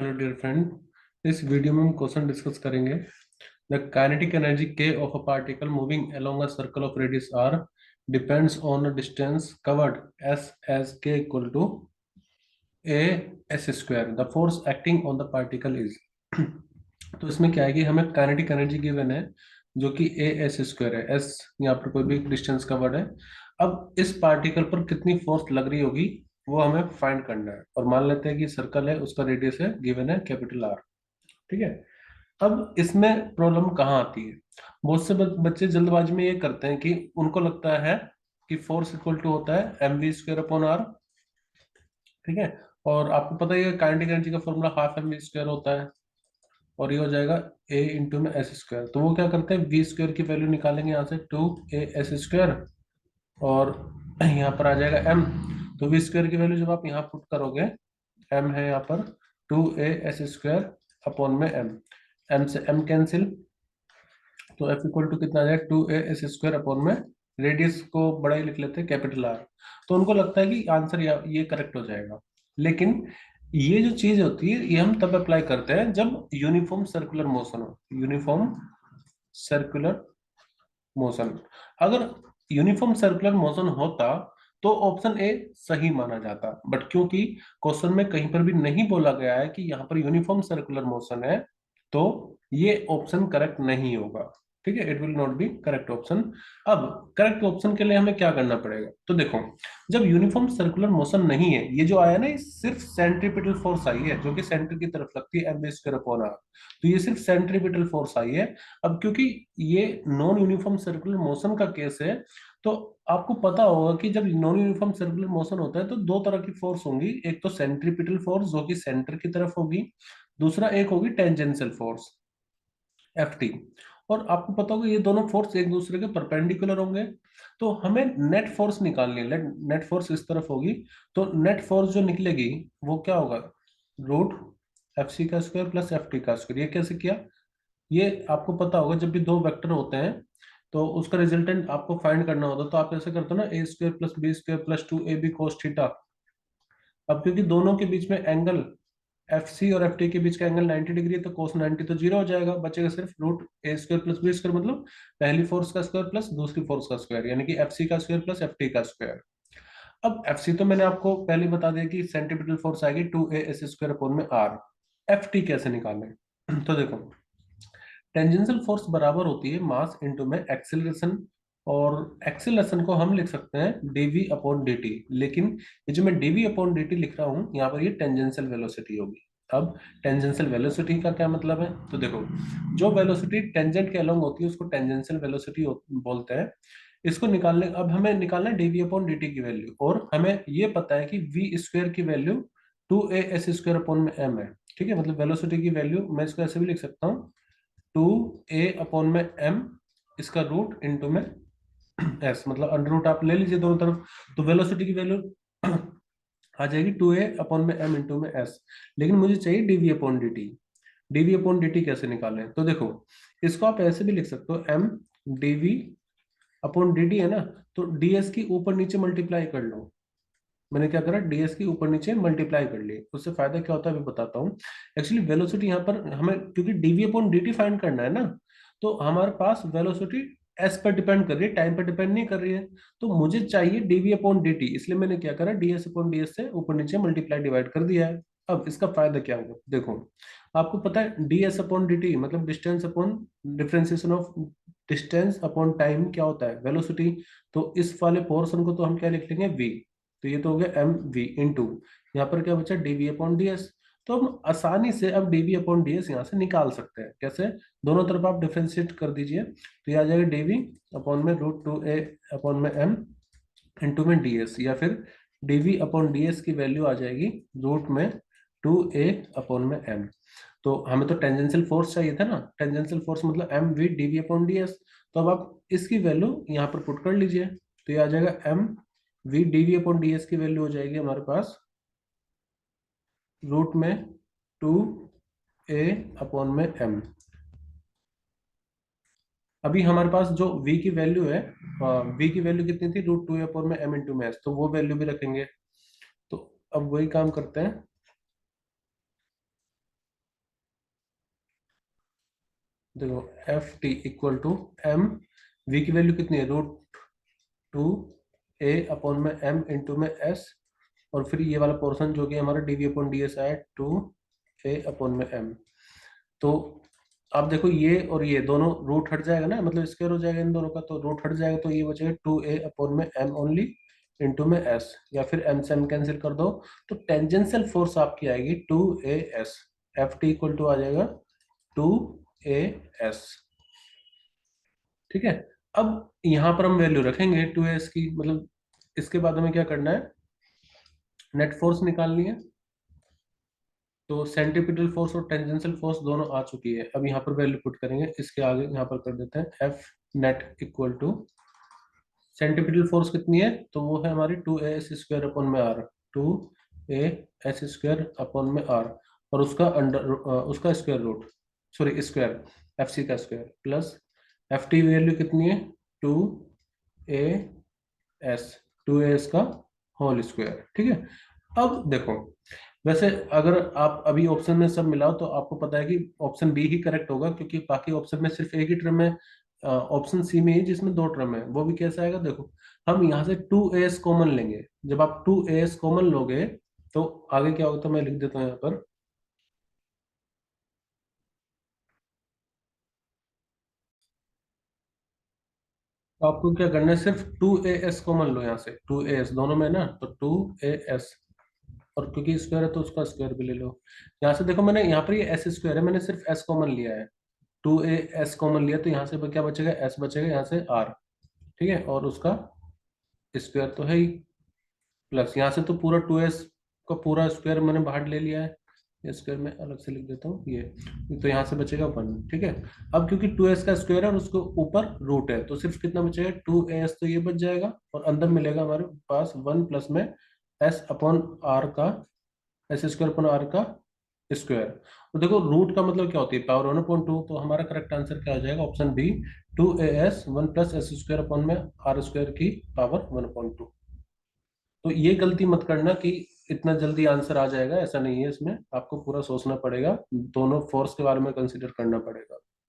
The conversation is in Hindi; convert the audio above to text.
Hello dear friend. इस वीडियो में हम क्वेश्चन डिस्कस करेंगे। The kinetic energy K of a particle moving along a circle of radius R depends on a distance covered S as K equal to A S square. The force acting on the particle is तो इसमें क्या है कि हमें काइनेटिक एनर्जी गिवन है जो कि ए एस स्क्वायर है। एस यहाँ पर कोई भी डिस्टेंस कवर्ड है। अब इस पार्टिकल पर कितनी फोर्स लग रही होगी वो हमें फाइंड करना है। और मान लेते हैं कि सर्कल है, उसका रेडियस है गिवन है कैपिटल आर। ठीक है। अब इसमें प्रॉब्लम कहाँ आती है? बहुत से बच्चे जल्दबाजी में ये करते हैं कि उनको लगता है कि फोर्स इक्वल टू होता है m v square upon r. ठीक है। और आपको पता ही है काइनेटिक एनर्जी का formula half m v square होता है, और ये हो जाएगा ए इंटू में एस स्क्वायर। तो वो क्या करते हैं, वी स्क्वायर की वैल्यू निकालेंगे यहाँ से, टू ए एस स्क्वायर, और यहाँ पर आ जाएगा एम। तो वी स्क्वायर की वैल्यू जब आप यहाँ पुट करोगे, एम है यहाँ पर two A S square upon में एम। एम से एम कैंसिल, तो एफ इक्वल टू कितना आ जाएगा, two A S square upon में रेडियस को बड़ा ही लिख लेते हैं कैपिटल आर। तो उनको लगता है कि आंसर ये करेक्ट हो जाएगा। लेकिन ये जो चीज होती है ये हम तब अप्लाई करते हैं जब यूनिफॉर्म सर्कुलर मोशन हो। यूनिफॉर्म सर्कुलर मोशन, अगर यूनिफॉर्म सर्कुलर मोशन होता तो ऑप्शन ए सही माना जाता। बट क्योंकि क्वेश्चन में कहीं पर भी नहीं बोला गया है कि यहाँ पर यूनिफॉर्म सर्कुलर मोशन है, तो ये ऑप्शन करेक्ट नहीं होगा। ठीक है, it will not be correct option. अब करेक्ट ऑप्शन के लिए हमें क्या करना पड़ेगा? तो देखो, जब यूनिफॉर्म सर्कुलर मोशन नहीं है, ये जो आया ना, ये सिर्फ सेंट्रीपिटल फोर्स आई है जो कि सेंटर की तरफ लगती है, एम स्क्वायर अपॉन आर। तो ये सिर्फ सेंट्रीपिटल फोर्स आई है। अब क्योंकि ये नॉन यूनिफॉर्म सर्कुलर मोशन का केस है, तो आपको पता होगा कि जब नॉन यूनिफॉर्म सर्कुलर मोशन होता है तो दो तरह की फोर्स होंगी। एक तो सेंट्रीपिटल फोर्स जो कि सेंटर की तरफ होगी, दूसरा एक होगी टेंजेंशियल फोर्स, एफ टी। और आपको पता होगा ये दोनों फोर्स एक दूसरे के परपेंडिकुलर होंगे। तो हमें नेट फोर्स निकालनी है। नेट फोर्स इस तरफ होगी, तो नेट फोर्स जो निकलेगी वो क्या होगा, रूट एफ सी का स्क्वायर प्लस एफ टी का स्क्वायर। ये कैसे किया? ये आपको पता होगा जब भी दो वेक्टर होते हैं तो उसका रिजल्टेंट आपको फाइंड करना होता है, तो आप ऐसे करते हो ना, A square plus B square plus two A B cos theta. अब क्योंकि दोनों के बीच में एंगल एफ सी और एफ टी के बीच का एंगल 90 डिग्री है, तो कोस 90 तो जीरो हो जाएगा, बचेगा सिर्फ root a square plus B square, मतलब पहली फोर्स का स्क्वायर प्लस दूसरी फोर्स का स्क्वायर, यानी कि एफ सी का स्क्वायर प्लस एफ टी का स्क्वायर। अब एफ सी तो मैंने आपको पहले बता दिया कि सेंटीपिटल फोर्स आएगी two A S square upon में आर। एफ टी कैसे निकालें? तो देखो, टेंजेंशियल फोर्स बराबर होती है मास इनटू में एक्सेलरेशन, और एक्सेलरेशन को हम लिख सकते हैं dv अपॉन dt। लेकिन ये जो मैं dv अपॉन dt लिख रहा हूँ यहाँ पर, ये टेंजेंशियल वेलोसिटी होगी। अब टेंजेंशियल वेलोसिटी का क्या मतलब है? तो देखो, जो वेलोसिटी टेंजेंट के अलोंग होती है उसको टेंजेंशियल वेलोसिटी बोलते हैं। इसको निकालने, अब हमें निकालना है dv अपॉन dt की वैल्यू, और हमें ये पता है कि v स्क्वायर की value two A S square upon में m है। ठीक है, मतलब वेलोसिटी की वैल्यू मैं इसको ऐसे भी लिख सकता हूँ, टू ए अपॉन में एम, इसका रूट इनटू में एस, मतलब अंडर रूट आप ले लीजिए दोनों तरफ, तो वेलोसिटी की वैल्यू आ जाएगी टू ए अपॉन में एम इंटू में एस। लेकिन मुझे चाहिए d v upon d t. D v upon d t कैसे निकालें? तो देखो, इसको आप ऐसे भी लिख सकते हो, m d v upon d t है ना, तो डीएस की ऊपर नीचे मल्टीप्लाई कर लो। मैंने क्या करा, डीएस की ऊपर नीचे मल्टीप्लाई कर ली। उससे फायदा क्या होता है अभी बताता हूँ। एक्चुअली वेलोसिटी यहाँ पर हमें, क्योंकि d v upon d t find करना है ना, तो हमारे पास वेलोसिटी एस पर डिपेंड कर रही है, टाइम पर डिपेंड नहीं कर रही है। तो मुझे चाहिए डीवी अपॉन डी टी, इसलिए मैंने क्या करा, डीएस अपॉन डीएस से ऊपर नीचे मल्टीप्लाई डिवाइड कर दिया है। अब इसका फायदा क्या होगा? देखो, आपको पता है डीएस अपॉन डी टी मतलब distance upon differentiation of distance upon time क्या होता है, वेलोसिटी। तो इस वाले पोर्शन को तो हम क्या लिख लेंगे, वी। तो ये तो हो गया एम वी इंटू, यहाँ पर क्या बचा, डीवी अपॉन डी एस। तो हम आसानी से अब डीवी अपॉन डी एस यहाँ से निकाल सकते हैं। कैसे? दोनों तरफ आप डिफरेंशिएट कर दीजिए, तो ये आ जाएगा डीवी अपॉन में रूट टू ए अपॉन में एम इंटू में डी एस, या फिर डीवी अपॉन डी एस की वैल्यू आ जाएगी रूट में टू ए अपॉन में एम। तो हमें तो टेंजेंशियल फोर्स चाहिए था ना, टेंजेंशियल फोर्स मतलब m v d v upon d s. तो अब आप इसकी वैल्यू यहाँ पर पुट कर लीजिए, तो ये आ जाएगा m v d v upon d s की वैल्यू हो जाएगी हमारे पास रूट में टू ए अपॉन में एम। अभी हमारे पास जो v की वैल्यू है, v की वैल्यू कितनी थी, रूट टू ए अपॉन में एम इंटू में एस, तो वो वैल्यू भी रखेंगे। तो अब वही काम करते हैं, देखो f T equal to m, v की वैल्यू कितनी है, रूट 2 ए अपॉन में एम इंटू में एस, और फिर ये वाला पोर्शन जो कि हमारा d v upon d s है 2 ए अपॉन में एम। तो आप देखो ये और ये दोनों रूट हट जाएगा ना, मतलब स्क्वायर हो जाएगा इन दोनों का, तो रूट हट जाएगा तो ये बचेगा 2a अपॉन में एम ओनली इंटू में एस, या फिर एम से एम कैंसिल कर दो, तो टेंजेंशियल फोर्स आपकी आएगी 2a s, F T equal to आ जाएगा 2a s। ठीक है, अब यहां पर हम वैल्यू रखेंगे 2a s की, मतलब इसके बाद हमें क्या करना है, नेट फोर्स निकालनी है। तो सेंट्रीपिटल फोर्स और टेंजेंशियल फोर्स दोनों आ चुकी है, अब यहाँ पर वैल्यू पुट करेंगे, इसके आगे यहाँ पर कर देते हैं F net equal to, centripetal force कितनी है, तो वो है हमारी 2a s स्क्वायर अपॉन में R, 2a s square upon में आर, और उसका अंडर उसका square root, sorry square, F सी का square plus F T value कितनी है, 2a s, 2a s का होल स्क्वायर। ठीक है, अब देखो, वैसे अगर आप अभी ऑप्शन में सब मिलाओ तो आपको पता है कि ऑप्शन बी ही करेक्ट होगा, क्योंकि बाकी ऑप्शन में सिर्फ एक ही टर्म है, ऑप्शन सी में ही जिसमें दो टर्म है, वो भी कैसा आएगा, देखो हम यहाँ से 2a s कॉमन लेंगे, जब आप 2a s कॉमन लोगे तो आगे क्या होगा, तो मैं लिख देता हूँ यहाँ पर, तो आपको क्या करना है, सिर्फ 2a s कॉमन लो यहाँ से, 2a s दोनों में ना, तो 2a s, और क्योंकि स्क्वायर है तो उसका स्क्वायर भी ले लो। यहाँ से देखो मैंने यहाँ पर ये एस स्क्वायर है, मैंने सिर्फ एस कॉमन लिया है, 2a s कॉमन लिया, तो यहाँ से क्या बचेगा, एस बचेगा, यहाँ से आर। ठीक है, और उसका स्क्वायर तो है ही, प्लस यहाँ से तो पूरा 2a s का पूरा स्क्वायर मैंने बाहर ले लिया है, ये स्क्वायर में अलग से लिख देता हूँ ये, तो यहाँ से बचेगा 1। ठीक है, अब क्योंकि 2a s का स्क्वायर है और उसके ऊपर रूट है, तो सिर्फ कितना बचेगा, 2a s, तो ये बच जाएगा, और अंदर मिलेगा हमारे पास 1 प्लस में एस अपॉन आर का, एस स्क्वायर अपॉन आर का स्क्वायर। तो देखो रूट का मतलब क्या होती है, पावर 1/2, तो हमारा करेक्ट आंसर क्या हो जाएगा, option b, 2a s 1 plus s square upon में आर स्क्वायर की पावर 1/2। तो ये गलती मत करना कि इतना जल्दी आंसर आ जाएगा, ऐसा नहीं है, इसमें आपको पूरा सोचना पड़ेगा, दोनों फोर्स के बारे में कंसिडर करना पड़ेगा।